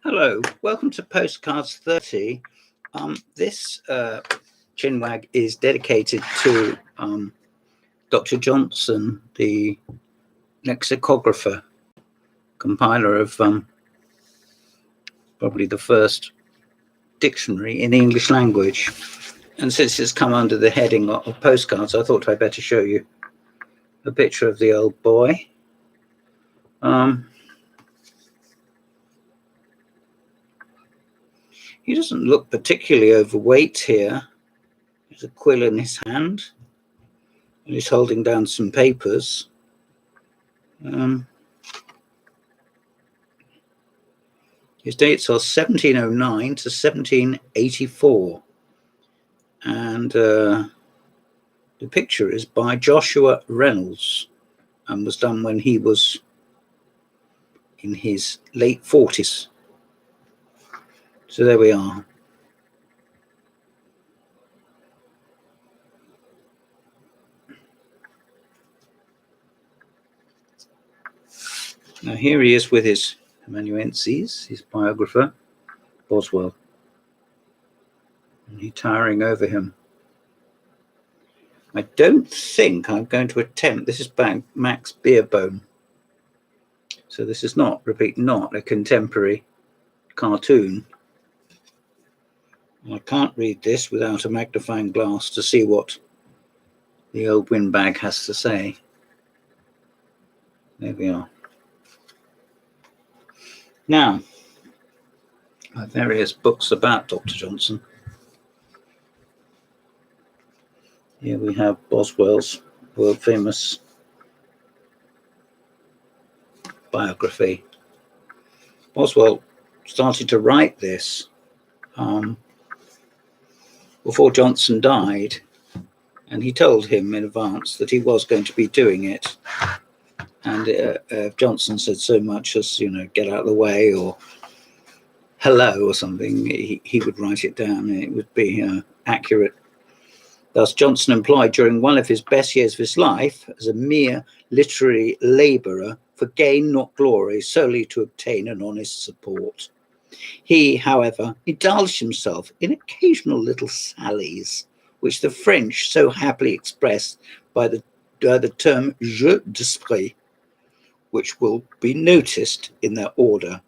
Hello, welcome to Postcards 30. This chinwag is dedicated to Dr. Johnson, the lexicographer, compiler of probably the first dictionary in the English language. And since it's come under the heading of postcards, I thought I'd better show you a picture of the old boy. He doesn't look particularly overweight here. There's a quill in his hand, and he's holding down some papers. His dates are 1709 to 1784, and the picture is by Joshua Reynolds and was done when he was in his late 40s. So there we are. Now here he is with his amanuenses, his biographer, Boswell. And he's towering over him. I don't think I'm going to attempt, this is by Max Beerbohm. So this is not, repeat, not a contemporary cartoon. I can't read this without a magnifying glass to see what the old windbag has to say. There we are. Now, various books about Dr. Johnson. Here we have Boswell's world famous biography. Boswell started to write this before Johnson died, and he told him in advance that he was going to be doing it. And if Johnson said so much as, get out of the way or hello or something, he would write it down and it would be accurate. Thus, Johnson employed during one of his best years of his life as a mere literary labourer for gain, not glory, solely to obtain an honest support. He, however, indulged himself in occasional little sallies, which the French so happily expressed by the term jeu d'esprit, which will be noticed in their order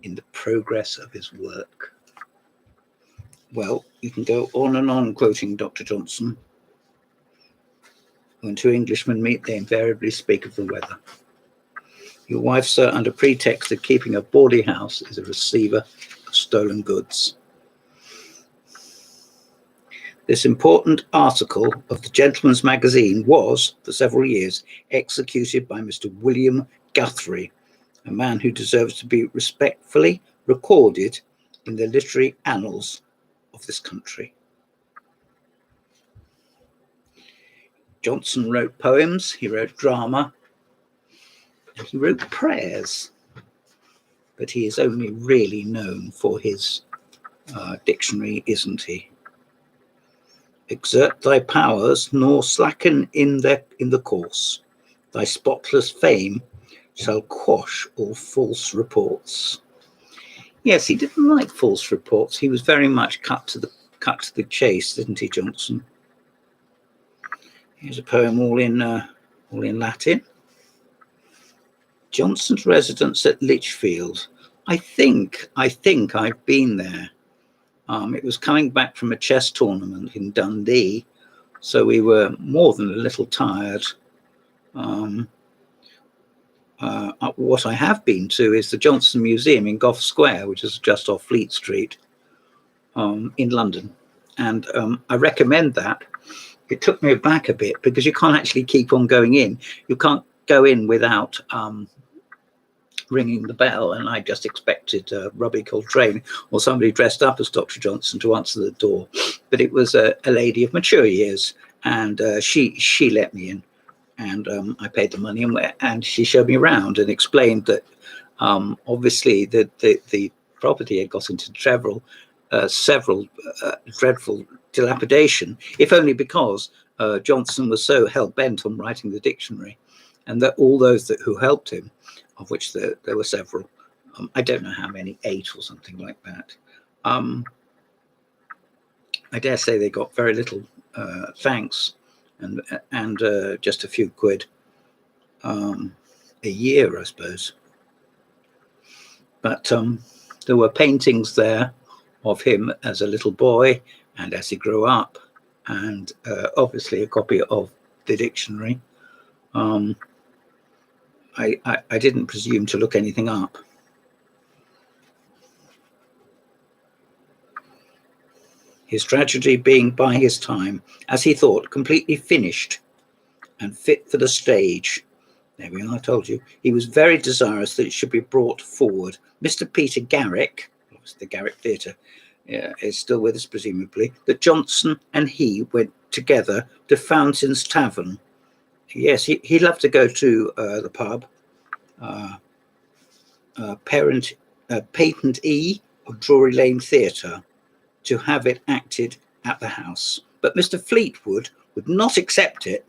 in the progress of his work. Well, you can go on and on quoting Dr. Johnson. When two Englishmen meet, they invariably speak of the weather. Your wife, sir, under pretext of keeping a bawdy house, is a receiver of stolen goods. This important article of the Gentleman's Magazine was, for several years, executed by Mr. William Guthrie, a man who deserves to be respectfully recorded in the literary annals of this country. Johnson wrote poems, he wrote drama, and he wrote prayers, but he is only really known for his dictionary, isn't he? Exert thy powers, nor slacken in the course. Thy spotless fame shall quash all false reports. Yes, he didn't like false reports. He was very much cut to the chase, didn't he, Johnson? Here's a poem all in Latin. Johnson's residence at Lichfield. I think I've been there. It was coming back from a chess tournament in Dundee, so we were more than a little tired. What I have been to is the Johnson Museum in Gough Square, which is just off Fleet Street in London. And I recommend that. It took me aback a bit because you can't actually keep on going in. You can't go in without ringing the bell, and I just expected Robbie Coltrane or somebody dressed up as Dr. Johnson to answer the door. But it was a lady of mature years, and she let me in. And I paid the money, and she showed me around and explained that obviously the property had got into several dreadful dilapidation, if only because Johnson was so hell-bent on writing the dictionary, and that all those who helped him, of which there were several, I don't know how many, 8 or something like that. I dare say they got very little thanks and just a few quid a year, I suppose. But there were paintings there of him as a little boy and as he grew up, and obviously a copy of the dictionary. I didn't presume to look anything up. His tragedy being by his time, as he thought, completely finished and fit for the stage. There we are, I told you. He was very desirous that it should be brought forward. Mr. Peter Garrick, the Garrick Theatre, is still with us, presumably, that Johnson and he went together to Fountains Tavern. Yes, he loved to go to the pub, Patent E of Drury Lane Theatre, to have it acted at the house. But Mr. Fleetwood would not accept it,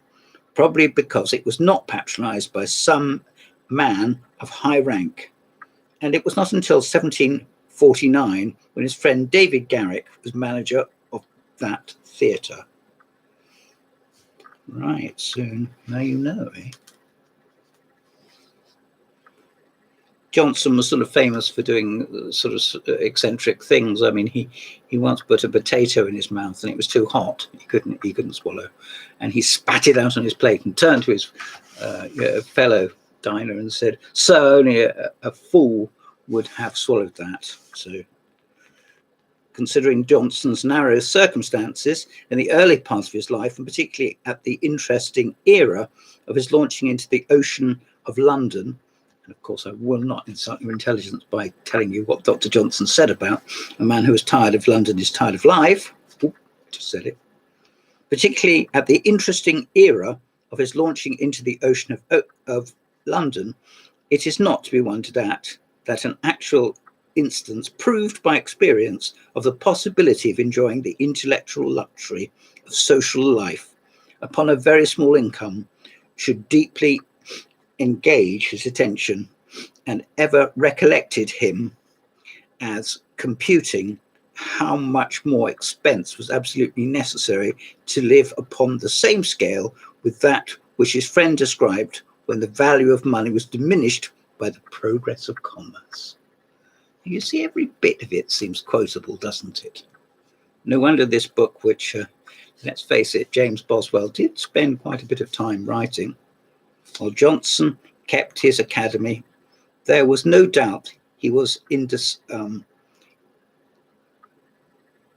probably because it was not patronised by some man of high rank. And it was not until 1749 when his friend David Garrick was manager of that theatre. Right, so now you know, eh? Johnson was sort of famous for doing sort of eccentric things. I mean, he once put a potato in his mouth and it was too hot. He couldn't swallow, and he spat it out on his plate and turned to his fellow diner and said, "So only a fool would have swallowed that." So, considering Johnson's narrow circumstances in the early part of his life, and particularly at the interesting era of his launching into the ocean of London. And of course, I will not insult your intelligence by telling you what Dr. Johnson said about a man who is tired of London is tired of life. Ooh, just said it. Particularly at the interesting era of his launching into the ocean of London, it is not to be wondered at that an actual instance proved by experience of the possibility of enjoying the intellectual luxury of social life upon a very small income should deeply engage his attention, and ever recollected him as computing how much more expense was absolutely necessary to live upon the same scale with that which his friend described when the value of money was diminished by the progress of commerce. You see, every bit of it seems quotable, doesn't it? No wonder this book, which, let's face it, James Boswell did spend quite a bit of time writing, while Johnson kept his academy, there was no doubt he was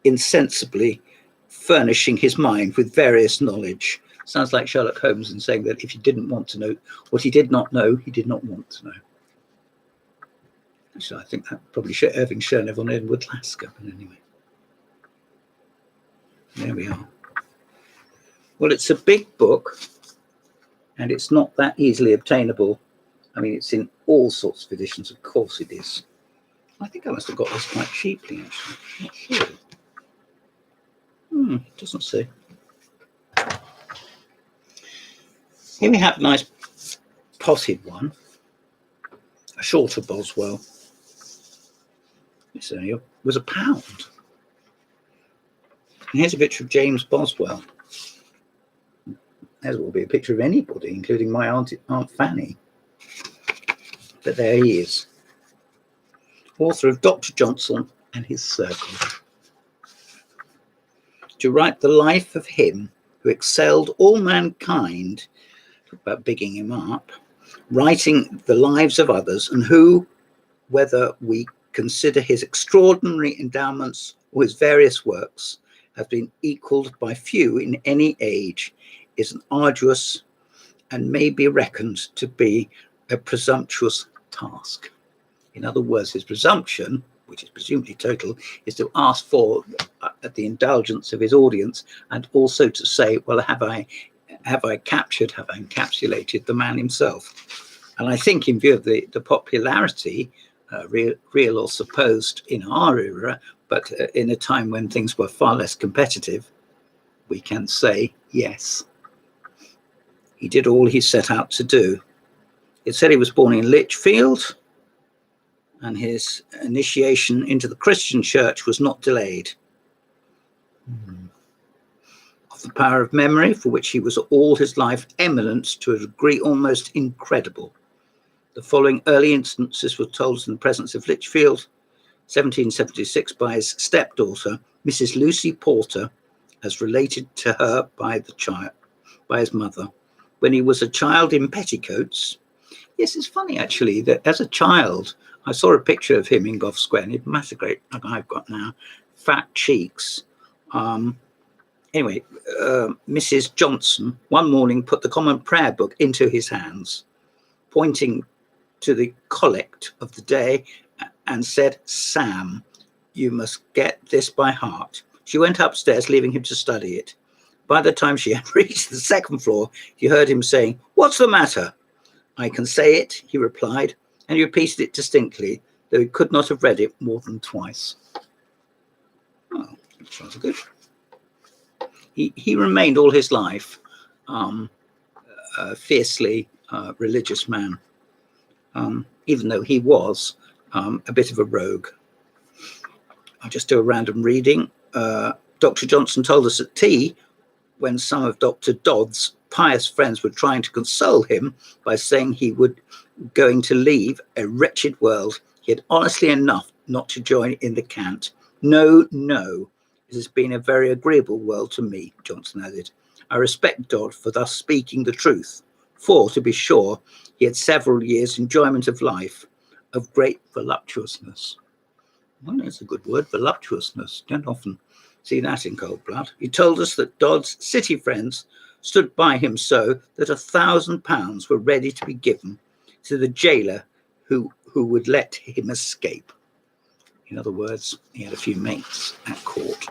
insensibly furnishing his mind with various knowledge. Sounds like Sherlock Holmes in saying that if he didn't want to know what he did not know, he did not want to know. Actually, I think that probably Irving Chernev on Edward Lasker, but anyway. There we are. Well, it's a big book, and it's not that easily obtainable. I mean, it's in all sorts of editions, of course it is. I think I must have got this quite cheaply, actually. I'm not sure. It doesn't say. Here we have a nice potted one, a shorter Boswell. This only was £1. And here's a picture of James Boswell. There will be a picture of anybody, including my Aunt Fanny. But there he is, author of Dr. Johnson and His Circle. To write the life of him who excelled all mankind, talk about bigging him up, writing the lives of others, and who, whether we consider his extraordinary endowments or his various works, have been equalled by few in any age, is an arduous and may be reckoned to be a presumptuous task. In other words, his presumption, which is presumably total, is to ask for the indulgence of his audience, and also to say, well, have I captured, have I encapsulated the man himself? And I think in view of the popularity, real or supposed, in our era, but in a time when things were far less competitive, we can say yes. He did all he set out to do. It said he was born in Lichfield, and his initiation into the Christian church was not delayed. Of the power of memory, for which he was all his life eminent to a degree almost incredible. The following early instances were told in the presence of Lichfield, 1776, by his stepdaughter, Mrs. Lucy Porter, as related to her by his mother. When he was a child in petticoats. Yes, it's funny actually that as a child, I saw a picture of him in Gough Square, and he had massive, great, like I've got now, fat cheeks. Anyway, Mrs. Johnson one morning put the Common Prayer Book into his hands, pointing to the collect of the day, and said, "Sam, you must get this by heart." She went upstairs, leaving him to study it. By the time she had reached the second floor, he heard him saying, "What's the matter?" "I can say it," he replied, and he repeated it distinctly, though he could not have read it more than twice. Oh, that's rather good. He remained all his life a fiercely religious man, even though he was a bit of a rogue. I'll just do a random reading. Dr. Johnson told us at tea, when some of Dr. Dodd's pious friends were trying to console him by saying he would going to leave a wretched world, he had honestly enough not to join in the cant. "No, no, it has been a very agreeable world to me," Johnson added. "I respect Dodd for thus speaking the truth, for, to be sure, he had several years' enjoyment of life, of great voluptuousness." Well, that's a good word, voluptuousness. Don't often see that in cold blood. He told us that Dodd's city friends stood by him so that £1,000 were ready to be given to the jailer who would let him escape. In other words, he had a few mates at court.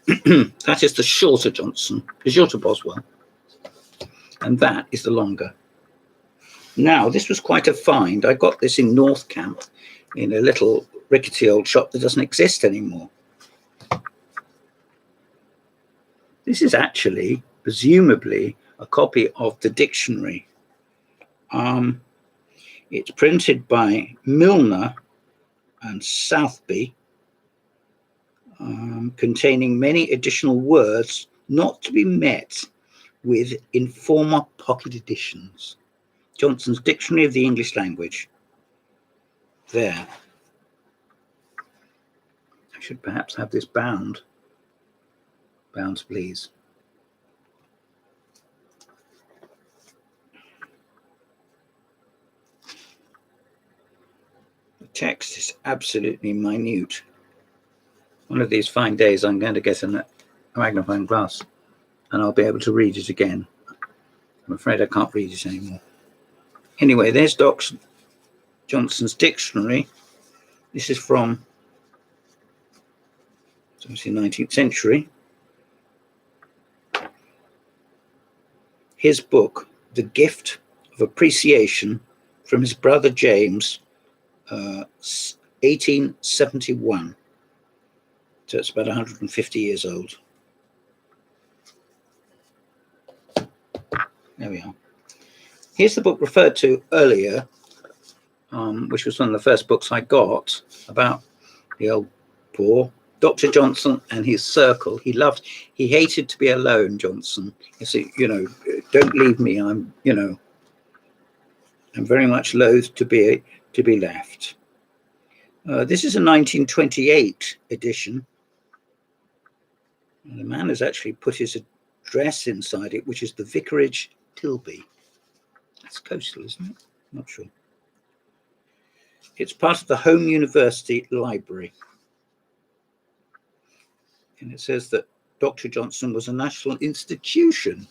That is the shorter Johnson, the shorter Boswell, and that is the longer. Now, this was quite a find. I got this in North Camp in a little rickety old shop that doesn't exist anymore. This is actually, presumably, a copy of the dictionary. It's printed by Milner and Southby, containing many additional words not to be met with in former pocket editions. Johnson's Dictionary of the English Language. There. I should perhaps have this bound. Bounds, please. The text is absolutely minute. One of these fine days, I'm going to get a magnifying glass and I'll be able to read it again. I'm afraid I can't read it anymore. Anyway, there's Dr. Johnson's dictionary. This is from, it's obviously 19th century. His book, The Gift of Appreciation, from his brother James, 1871. So it's about 150 years old. There we are. Here's the book referred to earlier, which was one of the first books I got about the old poor Dr. Johnson and his circle. He hated to be alone, Johnson. You see, don't leave me. I'm very much loath to be left. This is a 1928 edition. And the man has actually put his address inside it, which is the Vicarage, Tilby. That's coastal, isn't it? Not sure. It's part of the Home University Library. And it says that Dr. Johnson was a national institution.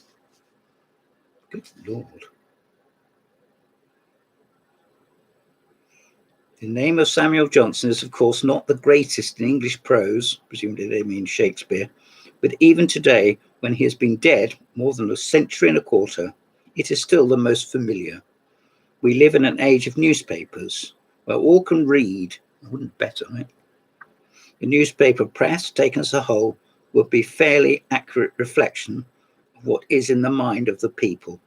Good Lord. The name of Samuel Johnson is, of course, not the greatest in English prose, presumably they mean Shakespeare, but even today, when he has been dead more than a century and a quarter, it is still the most familiar. We live in an age of newspapers, where all can read. I wouldn't bet on it. The newspaper press, taken as a whole, would be fairly accurate reflection of what is in the mind of the people.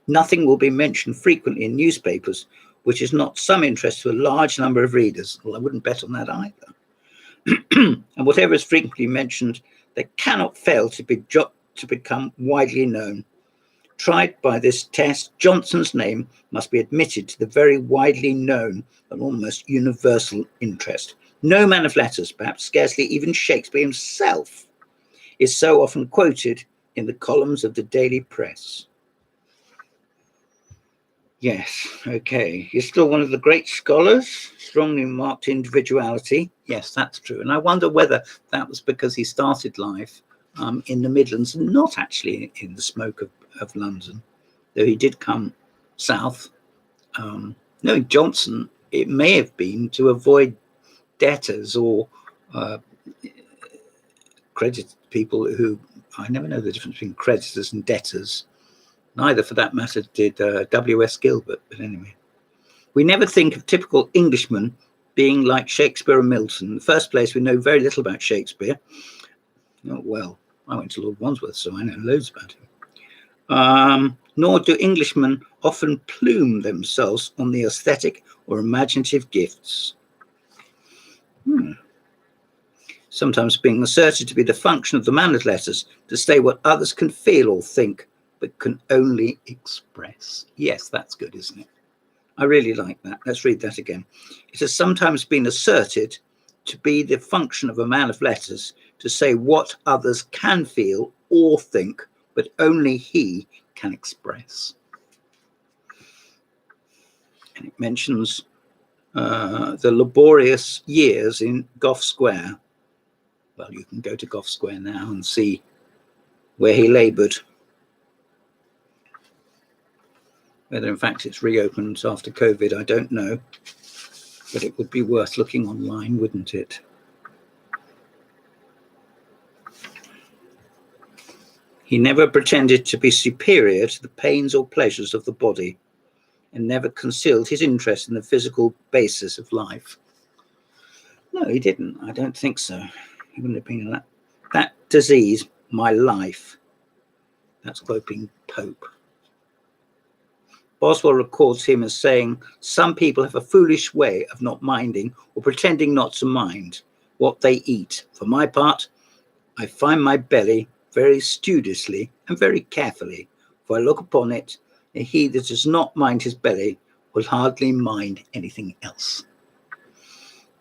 Nothing will be mentioned frequently in newspapers which is not some interest to a large number of readers. Well, I wouldn't bet on that either. And whatever is frequently mentioned, they cannot fail to become widely known. Tried by this test, Johnson's name must be admitted to the very widely known and almost universal interest. No man of letters, perhaps scarcely even Shakespeare himself, is so often quoted in the columns of the daily press. Yes, okay. He's still one of the great scholars, strongly marked individuality. Yes, that's true. And I wonder whether that was because he started life in the Midlands and not actually in the smoke of London, though he did come south. Knowing Johnson, it may have been to avoid debtors or credit people who, I never know the difference between creditors and debtors. Neither, for that matter, did W.S. Gilbert. But anyway, we never think of typical Englishmen being like Shakespeare or Milton. In the first place, we know very little about Shakespeare. Oh, well, I went to Lord Wandsworth, so I know loads about him. Nor do Englishmen often plume themselves on the aesthetic or imaginative gifts. Sometimes being asserted to be the function of the man of letters to say what others can feel or think, but can only express. Yes, that's good, isn't it? I really like that. Let's read that again. It has sometimes been asserted to be the function of a man of letters to say what others can feel or think, but only he can express. And it mentions the laborious years in Gough Square. Well, you can go to Gough Square now and see where he laboured. Whether, in fact, it's reopened after COVID, I don't know. But it would be worth looking online, wouldn't it? He never pretended to be superior to the pains or pleasures of the body, and never concealed his interest in the physical basis of life. No, he didn't. I don't think so. He wouldn't have been that disease, my life. That's quoting Pope. Boswell records him as saying, some people have a foolish way of not minding or pretending not to mind what they eat. For my part, I find my belly very studiously and very carefully, for I look upon it, and he that does not mind his belly will hardly mind anything else.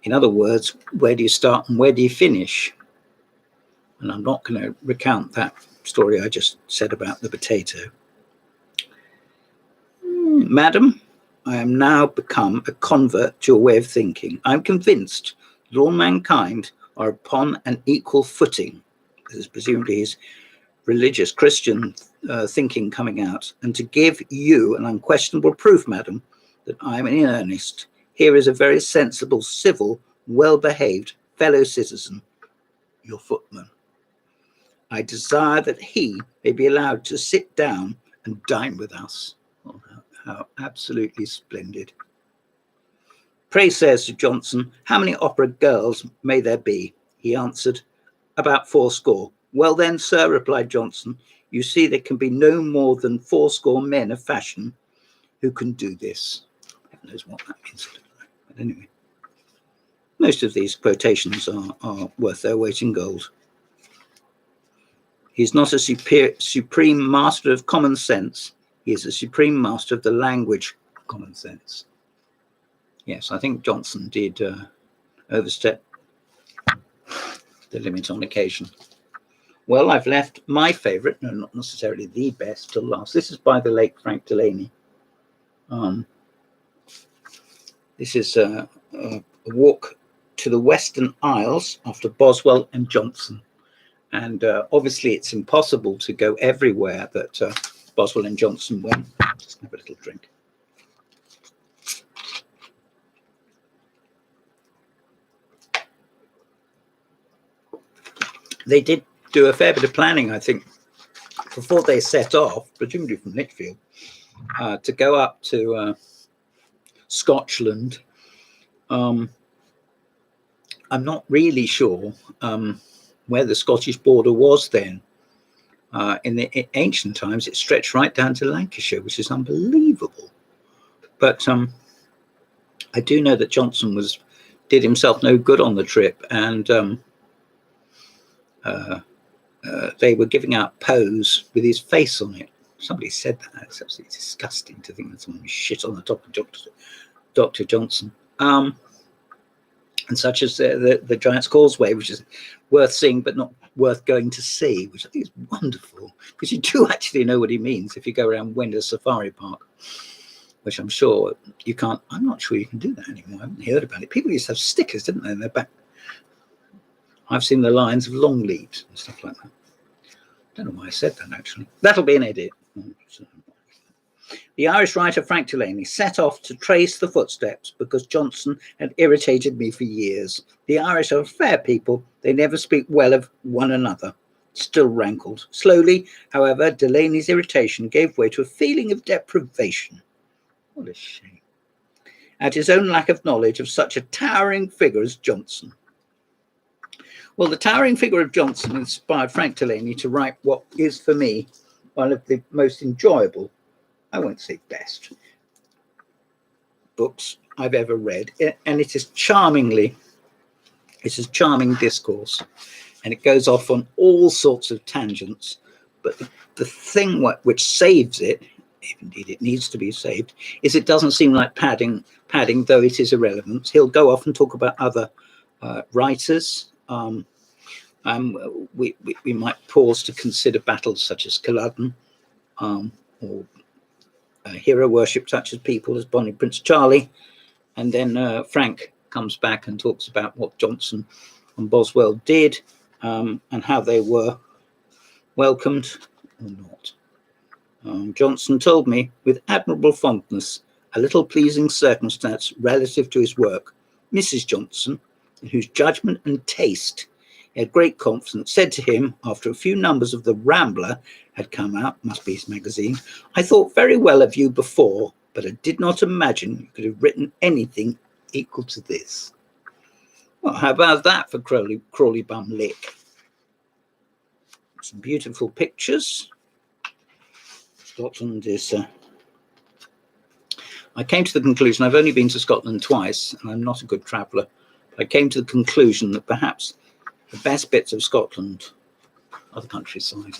In other words, where do you start and where do you finish? And I'm not going to recount that story I just said about the potato. Madam, I am now become a convert to your way of thinking. I'm convinced that all mankind are upon an equal footing. This is presumably his religious Christian thinking coming out. And to give you an unquestionable proof, madam, that I am in earnest, here is a very sensible, civil, well-behaved fellow citizen, your footman. I desire that he may be allowed to sit down and dine with us. Oh, how absolutely splendid. Pray, sir, Sir Johnson, how many opera girls may there be? He answered, about 80. Well then, sir, replied Johnson, you see there can be no more than 80 men of fashion who can do this. Heaven knows what that means. But anyway, most of these quotations are worth their weight in gold. He's not a supreme master of common sense. He is a supreme master of the language of common sense. Yes, I think Johnson did overstep the limit on occasion. Well, I've left my favourite, no, not necessarily the best, till last. This is by the late Frank Delaney. This is a walk to the Western Isles after Boswell and Johnson. And obviously it's impossible to go everywhere that Boswell and Johnson went. Just have a little drink. They did do a fair bit of planning, I think, before they set off, presumably from Lichfield, to go up to Scotland. I'm not really sure where the Scottish border was then. In the ancient times, it stretched right down to Lancashire, which is unbelievable. But I do know that Johnson did himself no good on the trip, and they were giving out Poes with his face on it. Somebody said that. It's absolutely disgusting to think that someone shit on the top of Dr. Johnson. And such as the Giant's Causeway, which is worth seeing but not worth going to see, which I think is wonderful, because you do actually know what he means if you go around Wender Safari Park, which I'm sure you can't. I'm not sure you can do that anymore. I haven't heard about it. People used to have stickers, didn't they, in their back? I've seen the lines of long leaves and stuff like that. I don't know why I said that, actually. That'll be an edit. The Irish writer Frank Delaney set off to trace the footsteps because Johnson had irritated me for years. The Irish are a fair people. They never speak well of one another. Still rankled. Slowly, however, Delaney's irritation gave way to a feeling of deprivation. What a shame. At his own lack of knowledge of such a towering figure as Johnson. Well, the towering figure of Johnson inspired Frank Delaney to write what is, for me, one of the most enjoyable, I won't say best, books I've ever read. And it is it's a charming discourse. And it goes off on all sorts of tangents. But the thing which saves it, if indeed it needs to be saved, is it doesn't seem like padding, though it is irrelevant. He'll go off and talk about other writers. We might pause to consider battles such as Culloden, or hero worship such as people as Bonnie Prince Charlie. And then Frank comes back and talks about what Johnson and Boswell did, and how they were welcomed or not. Johnson told me with admirable fondness a little pleasing circumstance relative to his work. Mrs. Johnson, in whose judgment and taste he had great confidence, said to him after a few numbers of The Rambler had come out, must be his magazine, "I thought very well of you before, but I did not imagine you could have written anything equal to this." Well, how about that for Crawley Bum Lick? Some beautiful pictures. Scotland is... I came to the conclusion, I've only been to Scotland twice, and I'm not a good traveller. I came to the conclusion that perhaps the best bits of Scotland are the countryside.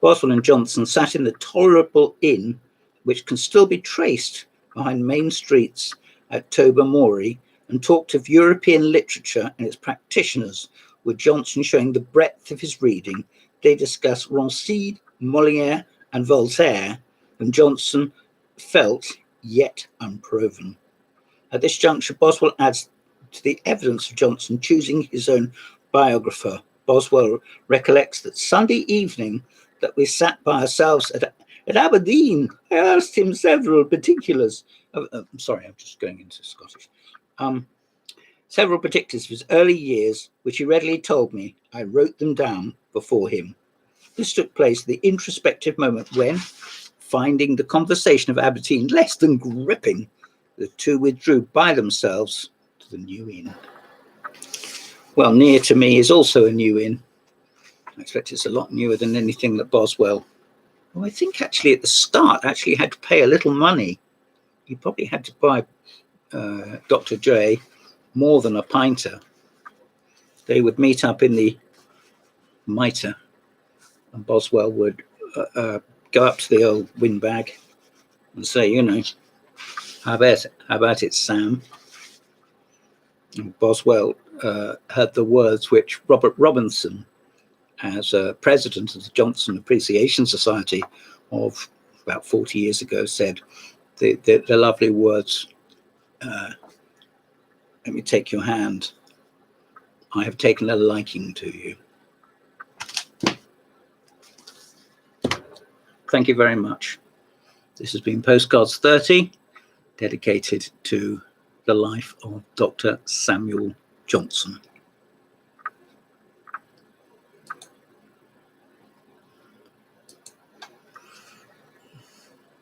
Boswell and Johnson sat in the tolerable inn, which can still be traced behind main streets at Tobermory, and talked of European literature and its practitioners, with Johnson showing the breadth of his reading. They discussed Rancid, Molière, and Voltaire, and Johnson felt yet unproven. At this juncture, Boswell adds to the evidence of Johnson choosing his own biographer. Boswell recollects that Sunday evening that we sat by ourselves at Aberdeen, I asked him several particulars. Sorry, I'm just going into Scottish. Several particulars of his early years, which he readily told me. I wrote them down before him. This took place at the introspective moment when, finding the conversation of Aberdeen less than gripping, the two withdrew by themselves to the New Inn. Well, near to me is also a new inn. I expect it's a lot newer than anything that Boswell, I think actually at the start, actually had to pay a little money. He probably had to buy Dr. J more than a pinter. They would meet up in the Mitre, and Boswell would go up to the old windbag and say, you know, how about it, Sam? And Boswell heard the words which Robert Robinson, as president of the Johnson Appreciation Society of about 40 years ago, said, the lovely words, let me take your hand. I have taken a liking to you. Thank you very much. This has been Postcards 30, dedicated to the life of Dr. Samuel Johnson.